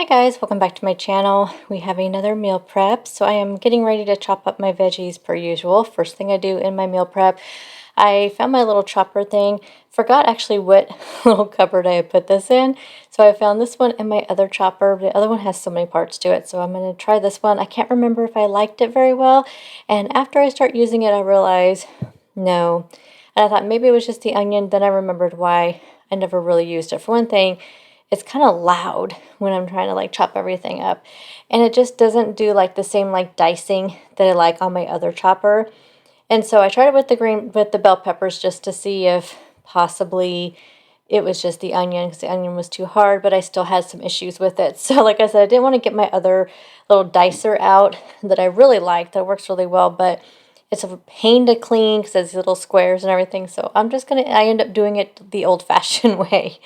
Hi guys, welcome back to my channel. We have another meal prep. So I am getting ready to chop up my veggies per usual. First thing I do in my meal prep, I found my little chopper thing. Forgot actually what little cupboard I had put this in. So I found this one in my other chopper. The other one has so many parts to it. So I'm going to try this one. I can't remember if I liked it very well. And after I start using it, I realized no. And I thought maybe it was just the onion. Then I remembered why I never really used it. For one thing, it's kind of loud when I'm trying to like chop everything up, and it just doesn't do like the same like dicing that I like on my other chopper. And so I tried it with the bell peppers just to see if possibly it was just the onion, because the onion was too hard, but I still had some issues with it. So like I said, I didn't want to get my other little dicer out that I really like, that works really well, but it's a pain to clean because there's little squares and everything. So I end up doing it the old-fashioned way.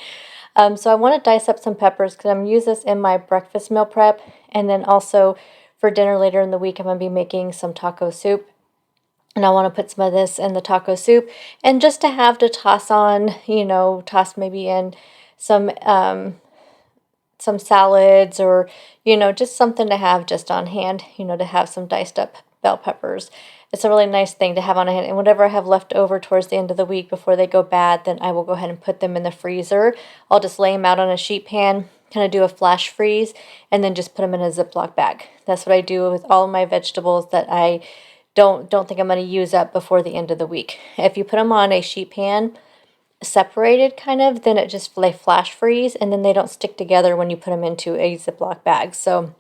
So I want to dice up some peppers because I'm going to use this in my breakfast meal prep. And then also for dinner later in the week, I'm going to be making some taco soup. And I want to put some of this in the taco soup. And just to have to toss on, toss maybe in some salads, or, just something to have just on hand, to have some diced up bell peppers. It's a really nice thing to have on hand. And whatever I have left over towards the end of the week before they go bad, then I will go ahead and put them in the freezer. I'll just lay them out on a sheet pan, kind of do a flash freeze, and then just put them in a Ziploc bag. That's what I do with all of my vegetables that I don't think I'm going to use up before the end of the week. If you put them on a sheet pan, separated kind of, then it just they flash freeze, and then they don't stick together when you put them into a Ziploc bag. So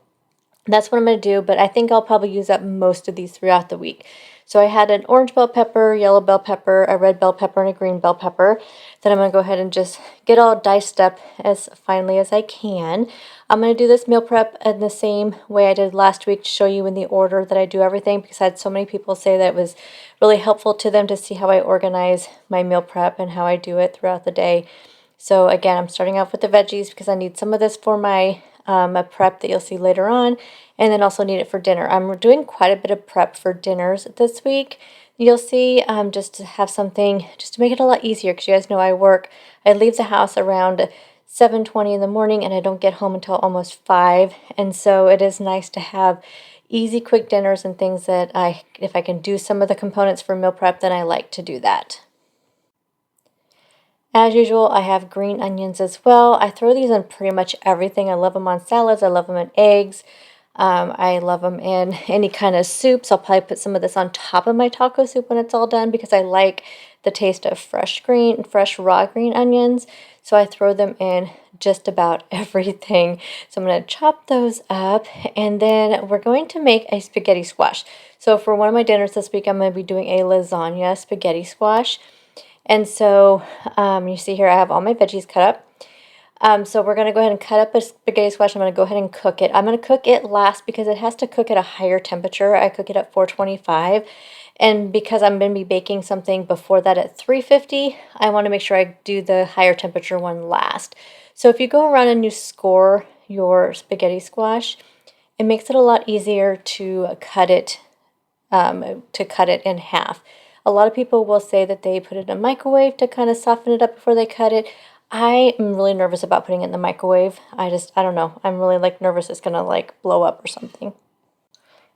that's what I'm going to do, but I think I'll probably use up most of these throughout the week. So I had an orange bell pepper, yellow bell pepper, a red bell pepper, and a green bell pepper. Then I'm going to go ahead and just get all diced up as finely as I can. I'm going to do this meal prep in the same way I did last week to show you in the order that I do everything, because I had so many people say that it was really helpful to them to see how I organize my meal prep and how I do it throughout the day. So again, I'm starting off with the veggies because I need some of this for my a prep that you'll see later on, and then also need it for dinner. I'm doing quite a bit of prep for dinners this week. You'll see, just to have something, just to make it a lot easier, because you guys know I leave the house around 7:20 in the morning, and I don't get home until almost 5, and so it is nice to have easy, quick dinners and things that if I can do some of the components for meal prep, then I like to do that. As usual, I have green onions as well. I throw these in pretty much everything. I love them on salads. I love them in eggs. I love them in any kind of soups. I'll probably put some of this on top of my taco soup when it's all done, because I like the taste of fresh raw green onions. So I throw them in just about everything. So I'm going to chop those up, and then we're going to make a spaghetti squash. So for one of my dinners this week, I'm going to be doing a lasagna spaghetti squash. And so you see here I have all my veggies cut up. So we're going to go ahead and cut up a spaghetti squash. I'm going to go ahead and cook it. I'm going to cook it last because it has to cook at a higher temperature. I cook it at 425. And because I'm going to be baking something before that at 350, I want to make sure I do the higher temperature one last. So if you go around and you score your spaghetti squash, it makes it a lot easier to cut it in half. A lot of people will say that they put it in a microwave to kind of soften it up before they cut it. I am really nervous about putting it in the microwave. I don't know. I'm really nervous it's going to blow up or something.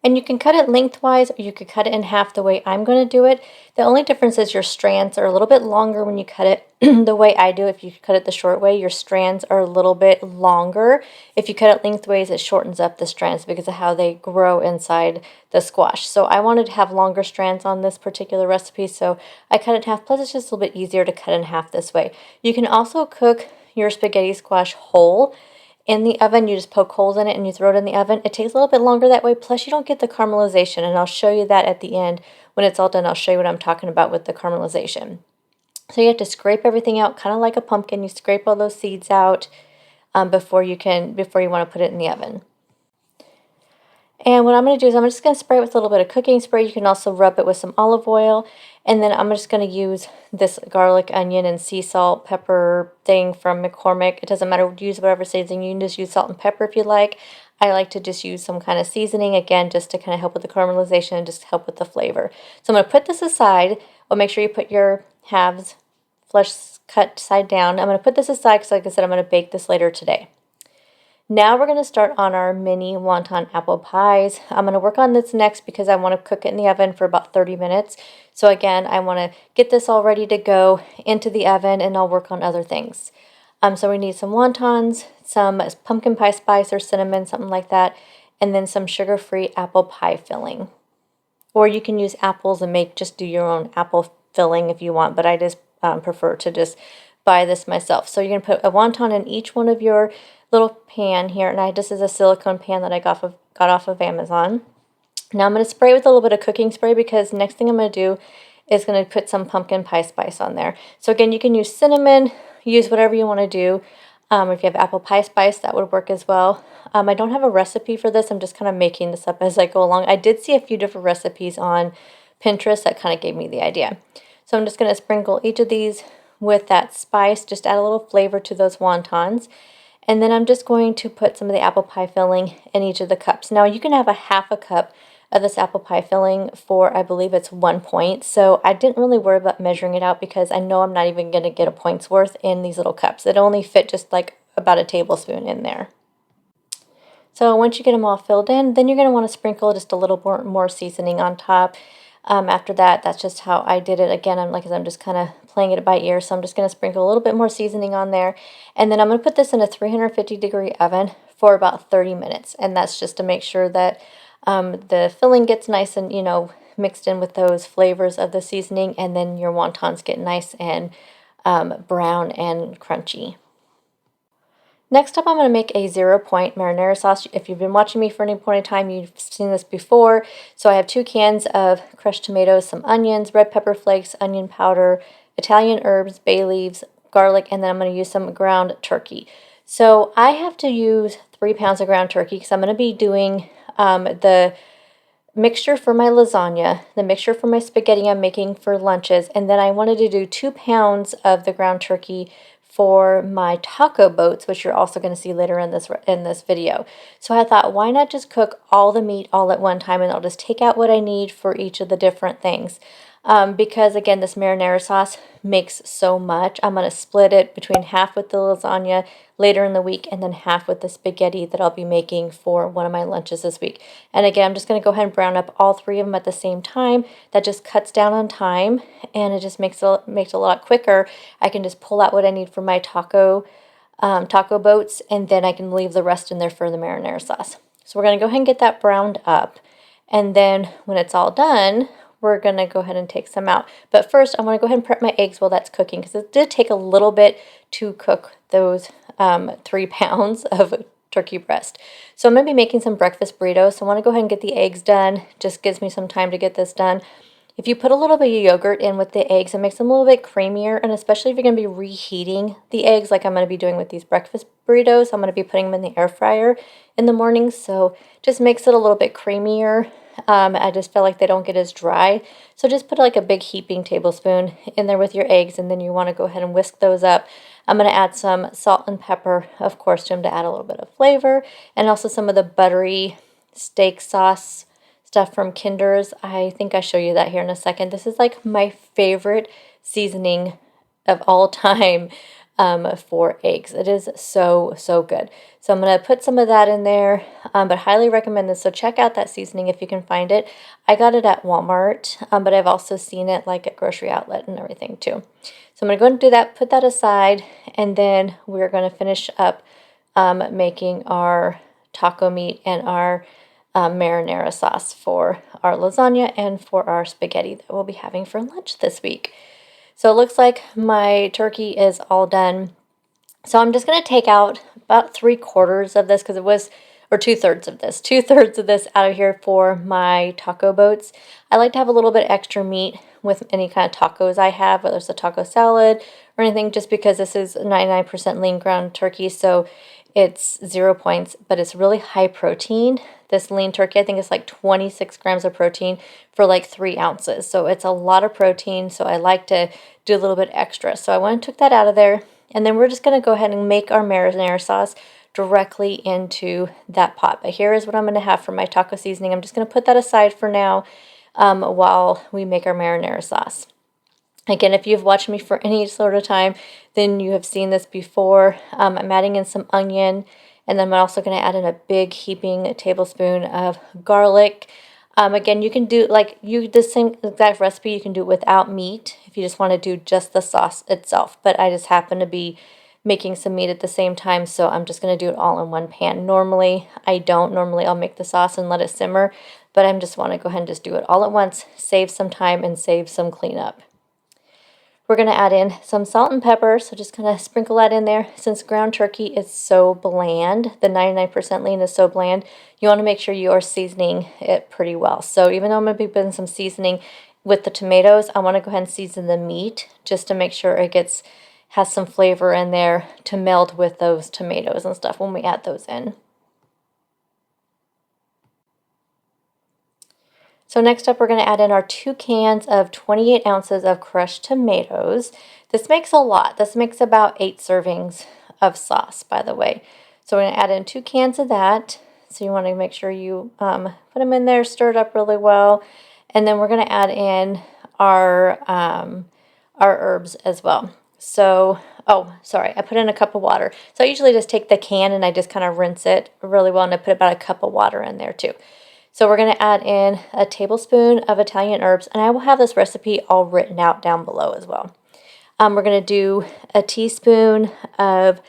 And you can cut it lengthwise, or you could cut it in half the way I'm going to do it. The only difference is your strands are a little bit longer when you cut it the way I do. If you cut it the short way, your strands are a little bit longer. If you cut it lengthways, it shortens up the strands because of how they grow inside the squash. So I wanted to have longer strands on this particular recipe, so I cut it in half. Plus, it's just a little bit easier to cut in half this way. You can also cook your spaghetti squash whole in the oven. You just poke holes in it and you throw it in the oven. It takes a little bit longer that way, plus you don't get the caramelization, and I'll show you that at the end. When it's all done, I'll show you what I'm talking about with the caramelization. So you have to scrape everything out, kind of like a pumpkin. You scrape all those seeds out before you want to put it in the oven. And what I'm going to do is I'm just going to spray it with a little bit of cooking spray. You can also rub it with some olive oil. And then I'm just going to use this garlic, onion, and sea salt, pepper thing from McCormick. It doesn't matter, use whatever seasoning. You can just use salt and pepper if you like. I like to just use some kind of seasoning, again, just to kind of help with the caramelization and just help with the flavor. So I'm going to put this aside. Well, make sure you put your halves flesh cut side down. I'm going to put this aside because, like I said, I'm going to bake this later today. Now we're going to start on our mini wonton apple pies. I'm going to work on this next because I want to cook it in the oven for about 30 minutes. So again, I want to get this all ready to go into the oven, and I'll work on other things. So we need some wontons, some pumpkin pie spice or cinnamon, something like that, and then some sugar-free apple pie filling. Or you can use apples and just do your own apple filling if you want, but I just prefer to just buy this myself. So you're going to put a wonton in each one of your little pan here, and this is a silicone pan that I got off of Amazon. Now I'm going to spray with a little bit of cooking spray because next thing I'm going to do is going to put some pumpkin pie spice on there. So again, you can use cinnamon, use whatever you want to do. If you have apple pie spice, that would work as well. I don't have a recipe for this. I'm just kind of making this up as I go along. I did see a few different recipes on Pinterest that kind of gave me the idea. So I'm just going to sprinkle each of these with that spice, just add a little flavor to those wontons. And then I'm just going to put some of the apple pie filling in each of the cups. Now you can have a half a cup of this apple pie filling for, I believe it's 1 point. So I didn't really worry about measuring it out because I know I'm not even going to get a point's worth in these little cups. It only fit just like about a tablespoon in there. So once you get them all filled in, then you're going to want to sprinkle just a little more seasoning on top. After that, that's just how I did it. Again, I'm just kind of playing it by ear, so I'm just going to sprinkle a little bit more seasoning on there. And then I'm going to put this in a 350-degree oven for about 30 minutes. And that's just to make sure that the filling gets nice and, mixed in with those flavors of the seasoning, and then your wontons get nice and brown and crunchy. Next up, I'm going to make a 0-point marinara sauce. If you've been watching me for any point in time, you've seen this before. So I have 2 cans of crushed tomatoes, some onions, red pepper flakes, onion powder, Italian herbs, bay leaves, garlic, and then I'm going to use some ground turkey. So I have to use 3 pounds of ground turkey because I'm going to be doing the mixture for my lasagna, the mixture for my spaghetti I'm making for lunches, and then I wanted to do 2 pounds of the ground turkey for my taco boats, which you're also going to see later in this video. So I thought, why not just cook all the meat all at one time, and I'll just take out what I need for each of the different things. Because again, this marinara sauce makes so much. I'm going to split it between half with the lasagna later in the week and then half with the spaghetti that I'll be making for one of my lunches this week. And again, I'm just going to go ahead and brown up all 3 of them at the same time. That just cuts down on time, and it just makes it a lot quicker. I can just pull out what I need for my taco boats, and then I can leave the rest in there for the marinara sauce. So we're going to go ahead and get that browned up, and then when it's all done, we're going to go ahead and take some out. But first, I want to go ahead and prep my eggs while that's cooking, because it did take a little bit to cook those 3 pounds of turkey breast. So I'm going to be making some breakfast burritos. So I want to go ahead and get the eggs done. Just gives me some time to get this done. If you put a little bit of yogurt in with the eggs, it makes them a little bit creamier, and especially if you're going to be reheating the eggs like I'm going to be doing with these breakfast burritos, I'm going to be putting them in the air fryer in the morning, so just makes it a little bit creamier. I just feel like they don't get as dry. So just put like a big heaping tablespoon in there with your eggs, and then you want to go ahead and whisk those up. I'm going to add some salt and pepper, of course, to them to add a little bit of flavor, and also some of the buttery steak sauce stuff from Kinder's. I think I'll show you that here in a second. This is like my favorite seasoning of all time for eggs. It is so, so good. So I'm going to put some of that in there, but highly recommend this. So check out that seasoning if you can find it. I got it at Walmart, but I've also seen it like at grocery outlet and everything too. So I'm going to go and do that, put that aside, and then we're going to finish up making our taco meat and our marinara sauce for our lasagna and for our spaghetti that we'll be having for lunch this week. So it looks like my turkey is all done. So I'm just going to take out about 3/4 of this, because it was, or 2/3 of this, 2/3 of this out of here for my taco boats. I like to have a little bit extra meat with any kind of tacos I have, whether it's a taco salad or anything, just because this is 99% lean ground turkey, so it's 0 points, but it's really high protein. This lean turkey, I think it's like 26 grams of protein for like 3 ounces. So it's a lot of protein, so I like to do a little bit extra. So I went and took that out of there, and then we're just going to go ahead and make our marinara sauce directly into that pot. But here is what I'm going to have for my taco seasoning. I'm just going to put that aside for now while we make our marinara sauce. Again, if you've watched me for any sort of time, then you have seen this before. I'm adding in some onion And then I'm also going to add in a big heaping tablespoon of garlic. Again, you can do the same exact recipe. You can do it without meat if you just want to do just the sauce itself. But I just happen to be making some meat at the same time, so I'm just going to do it all in one pan. Normally, I don't. Normally, I'll make the sauce and let it simmer, but I just want to go ahead and just do it all at once, save some time, and save some cleanup. We're going to add in some salt and pepper, so just kind of sprinkle that in there. Since ground turkey is so bland, the 99% lean is so bland, you want to make sure you are seasoning it pretty well. So even though I'm going to be putting some seasoning with the tomatoes, I want to go ahead and season the meat just to make sure it has some flavor in there to meld with those tomatoes and stuff when we add those in. So next up, we're going to add in our 2 cans of 28 ounces of crushed tomatoes. This makes a lot. This makes about 8 servings of sauce, by the way. So we're going to add in 2 cans of that. So you want to make sure you put them in there, stir it up really well. And then we're going to add in our herbs as well. So, oh, sorry, I put in a cup of water. So I usually just take the can and I just kind of rinse it really well, and I put about a cup of water in there too. So we're going to add in a tablespoon of Italian herbs, and I will have this recipe all written out down below as well. We're going to do a teaspoon of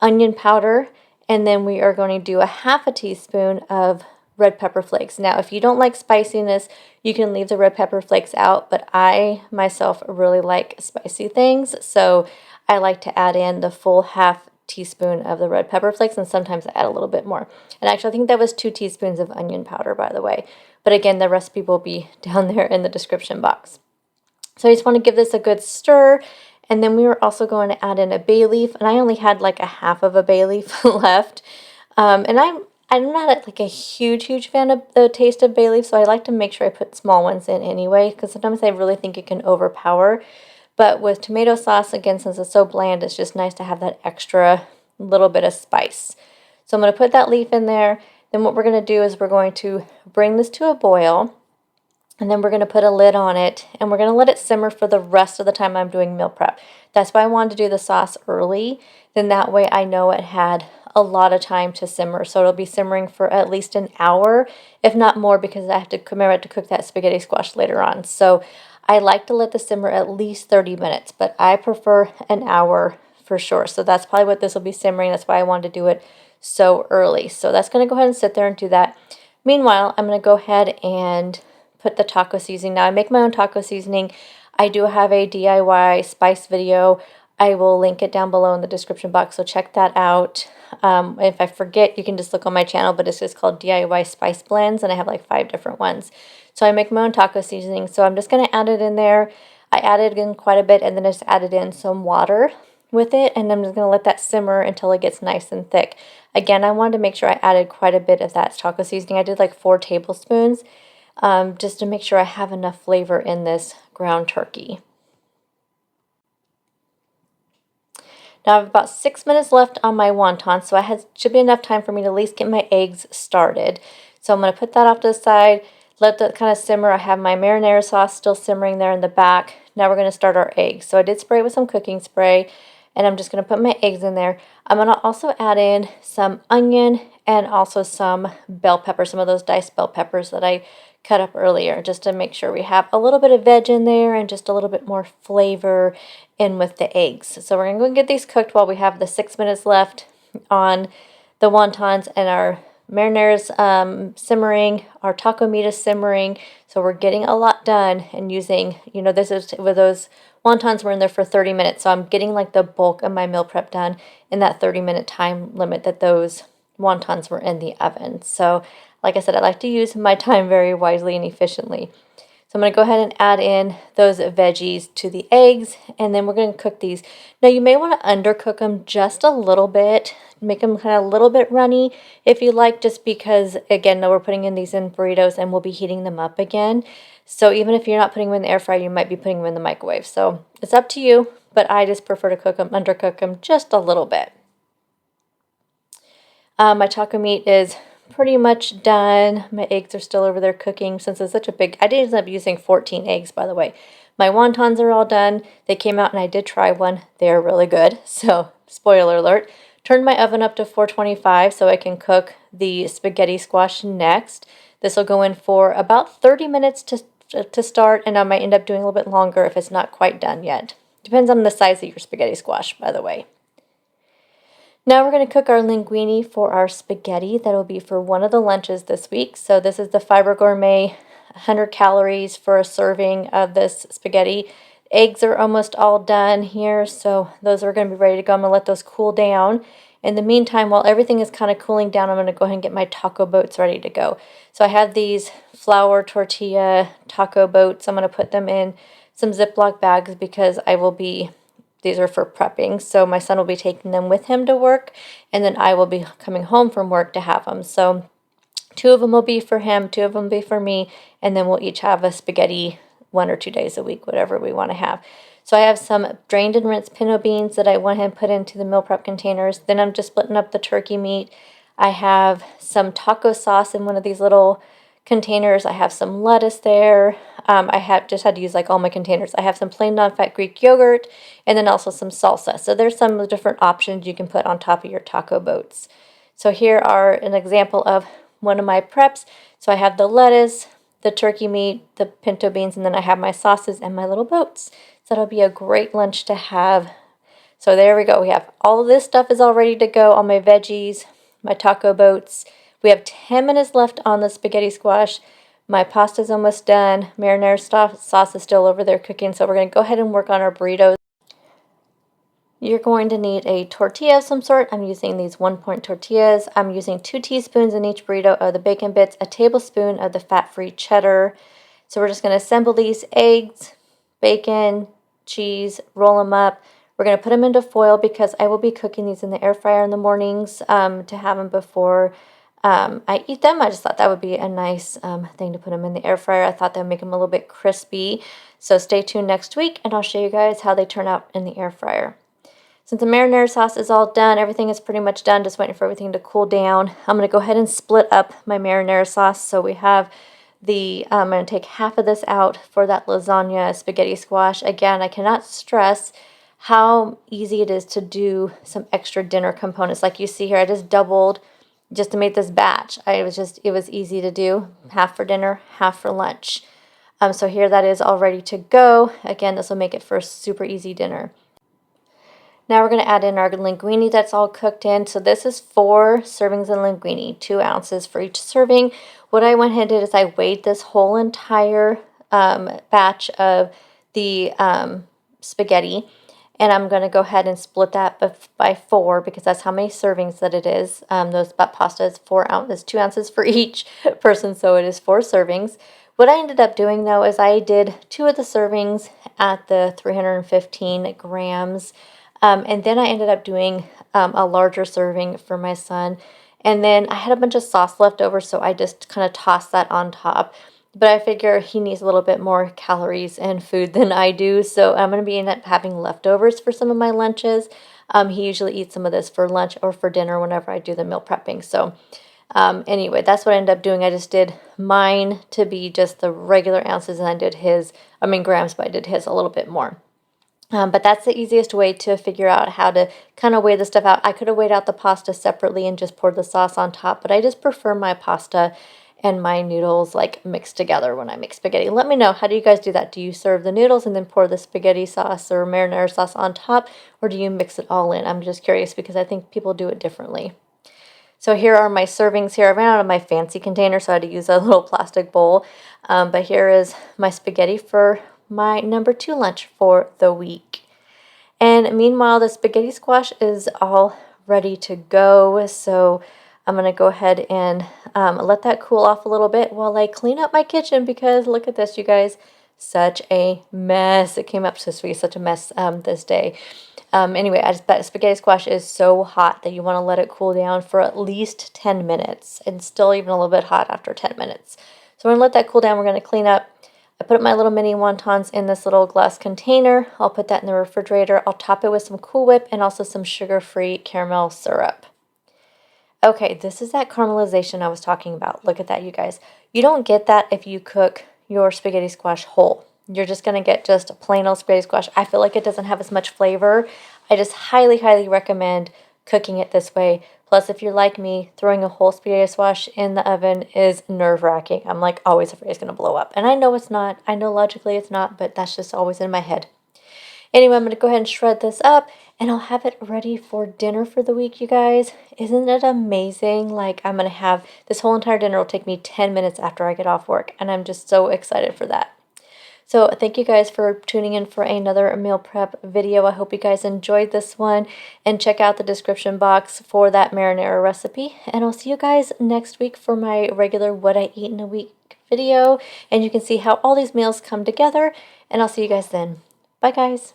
onion powder, and then we are going to do a half a teaspoon of red pepper flakes. Now, if you don't like spiciness, you can leave the red pepper flakes out, but I myself really like spicy things, so I like to add in the full half teaspoon of the red pepper flakes, and sometimes I add a little bit more. And actually, I think that was 2 teaspoons of onion powder, by the way. But again, the recipe will be down there in the description box. So I just want to give this a good stir. And then we were also going to add in a bay leaf, and I only had like a half of a bay leaf left. And I'm not like a huge fan of the taste of bay leaf, so I like to make sure I put small ones in anyway, because sometimes I really think it can overpower. But with tomato sauce, again, since it's so bland, it's just nice to have that extra little bit of spice. So I'm going to put that leaf in there. Then what we're going to do is we're going to bring this to a boil, and then we're going to put a lid on it, and we're going to let it simmer for the rest of the time I'm doing meal prep. That's why I wanted to do the sauce early. Then that way I know it had a lot of time to simmer. So it'll be simmering for at least an hour, if not more, because I have to cook that spaghetti squash later on. So I like to let the simmer at least 30 minutes, but I prefer an hour for sure. So that's probably what this will be simmering. That's why I wanted to do it so early. So that's going to go ahead and sit there and do that. Meanwhile, I'm going to go ahead and put the taco seasoning. Now, I make my own taco seasoning. I do have a DIY spice video. I will link it down below in the description box, so check that out. If I forget, you can just look on my channel, but it's just called DIY Spice Blends, and I have like 5 different ones. So I make my own taco seasoning, so I'm just going to add it in there. I added in quite a bit, and then I just added in some water with it, and I'm just going to let that simmer until it gets nice and thick. Again, I wanted to make sure I added quite a bit of that taco seasoning. I did like 4 tablespoons, just to make sure I have enough flavor in this ground turkey. Now I have about 6 minutes left on my wonton, so should be enough time for me to at least get my eggs started. So I'm going to put that off to the side, let that kind of simmer. I have my marinara sauce still simmering there in the back. Now we're going to start our eggs. So I did spray it with some cooking spray, and I'm just going to put my eggs in there. I'm going to also add in some onion and also some bell pepper, some of those diced bell peppers that I cut up earlier, just to make sure we have a little bit of veg in there and just a little bit more flavor in with the eggs. So we're going to go and get these cooked while we have the 6 minutes left on the wontons, and our marinara's simmering, our taco meat is simmering. So we're getting a lot done and using, this is with those wontons were in there for 30 minutes. So I'm getting like the bulk of my meal prep done in that 30-minute time limit that those wontons were in the oven. So like I said, I like to use my time very wisely and efficiently. So I'm going to go ahead and add in those veggies to the eggs, and then we're going to cook these. Now you may want to undercook them just a little bit, make them kind of a little bit runny if you like, just because, again, we're putting in these in burritos and we'll be heating them up again. So even if you're not putting them in the air fryer, you might be putting them in the microwave. So it's up to you, but I just prefer to undercook them just a little bit. My taco meat is pretty much done. My eggs are still over there cooking since it's such a big, I did end up using 14 eggs, by the way. My wontons are all done. They came out and I did try one. They are really good. So spoiler alert, Turned my oven up to 425 so I can cook the spaghetti squash next. This will go in for about 30 minutes to start, and I might end up doing a little bit longer if it's not quite done yet. Depends on the size of your spaghetti squash, by the way. Now we're going to cook our linguine for our spaghetti. That'll be for one of the lunches this week. So this is the Fiber Gourmet, 100 calories for a serving of this spaghetti. Eggs are almost all done here, so those are going to be ready to go. I'm going to let those cool down. In the meantime, while everything is kind of cooling down, I'm going to go ahead and get my taco boats ready to go. So I have these flour tortilla taco boats. I'm going to put them in some Ziploc bags because these are for prepping. So my son will be taking them with him to work, and then I will be coming home from work to have them. So 2 of them will be for him, 2 of them will be for me, and then we'll each have a spaghetti 1 or 2 days a week, whatever we want to have. So I have some drained and rinsed pinto beans that I went ahead and put into the meal prep containers. Then I'm just splitting up the turkey meat. I have some taco sauce in one of these little containers. I have some lettuce there. I have just had to use like all my containers. I have some plain non-fat Greek yogurt and then also some salsa. So there's some different options you can put on top of your taco boats. So here are an example of one of my preps. So I have the lettuce, the turkey meat, the pinto beans, and then I have my sauces and my little boats. So that'll be a great lunch to have. So there we go. We have all of this stuff is all ready to go. All my veggies, my taco boats. We have 10 minutes left on the spaghetti squash. My pasta's almost done. Marinara sauce is still over there cooking. So we're going to go ahead and work on our burritos. You're going to need a tortilla of some sort. I'm using these 1 point tortillas. I'm using 2 teaspoons in each burrito of the bacon bits, a tablespoon of the fat-free cheddar. So we're just going to assemble these eggs, bacon, cheese, roll them up. We're going to put them into foil because I will be cooking these in the air fryer in the mornings to have them before I eat them. I just thought that would be a nice thing to put them in the air fryer. I thought that would make them a little bit crispy. So stay tuned next week and I'll show you guys how they turn out in the air fryer. Since the marinara sauce is all done, everything is pretty much done, just waiting for everything to cool down. I'm going to go ahead and split up my marinara sauce. So we have I'm going to take half of this out for that lasagna spaghetti squash. Again, I cannot stress how easy it is to do some extra dinner components. Like you see here, I just doubled just to make this batch. It was easy to do. Half for dinner, half for lunch. So here that is all ready to go. Again, this will make it for a super easy dinner. Now we're going to add in our linguine that's all cooked in. So this is 4 servings of linguine, 2 ounces for each serving. What I went ahead and did is I weighed this whole entire batch of the spaghetti. And I'm going to go ahead and split that by 4 because that's how many servings that it is. That pasta is 2 ounces for each person, so it is 4 servings. What I ended up doing though is I did 2 of the servings at the 315 grams. And then I ended up doing a larger serving for my son. And then I had a bunch of sauce left over, so I just kind of tossed that on top. But I figure he needs a little bit more calories and food than I do, so I'm going to end up having leftovers for some of my lunches. He usually eats some of this for lunch or for dinner whenever I do the meal prepping. So anyway, that's what I ended up doing. I just did mine to be just the regular ounces, and I did grams, but I did his a little bit more. But that's the easiest way to figure out how to kind of weigh the stuff out. I could have weighed out the pasta separately and just poured the sauce on top, but I just prefer my pasta and my noodles like mixed together when I make spaghetti. Let me know, how do you guys do that? Do you serve the noodles and then pour the spaghetti sauce or marinara sauce on top, or do you mix it all in? I'm just curious because I think people do it differently. So here are my servings here. I ran out of my fancy container, so I had to use a little plastic bowl. But here is my spaghetti for my number 2 lunch for the week. And meanwhile, the spaghetti squash is all ready to go. So I'm going to go ahead and let that cool off a little bit while I clean up my kitchen because look at this, you guys. Such a mess. It came up to be such a mess this day. Anyway, that spaghetti squash is so hot that you want to let it cool down for at least 10 minutes and still even a little bit hot after 10 minutes. So we're going to let that cool down. We're going to clean up. I put my little mini wontons in this little glass container. I'll put that in the refrigerator. I'll top it with some Cool Whip and also some sugar-free caramel syrup. Okay, this is that caramelization I was talking about. Look at that, you guys. You don't get that if you cook your spaghetti squash whole. You're just going to get just a plain old spaghetti squash. I feel like it doesn't have as much flavor. I just highly, highly recommend cooking it this way. Plus, if you're like me, throwing a whole spaghetti squash in the oven is nerve-wracking. I'm like always afraid it's going to blow up. And I know it's not. I know logically it's not, but that's just always in my head. Anyway, I'm going to go ahead and shred this up, and I'll have it ready for dinner for the week, you guys. Isn't it amazing? Like, I'm going to have this whole entire dinner will take me 10 minutes after I get off work, and I'm just so excited for that. So thank you guys for tuning in for another meal prep video. I hope you guys enjoyed this one, and check out the description box for that marinara recipe. And I'll see you guys next week for my regular what I eat in a week video, and you can see how all these meals come together, and I'll see you guys then. Bye guys.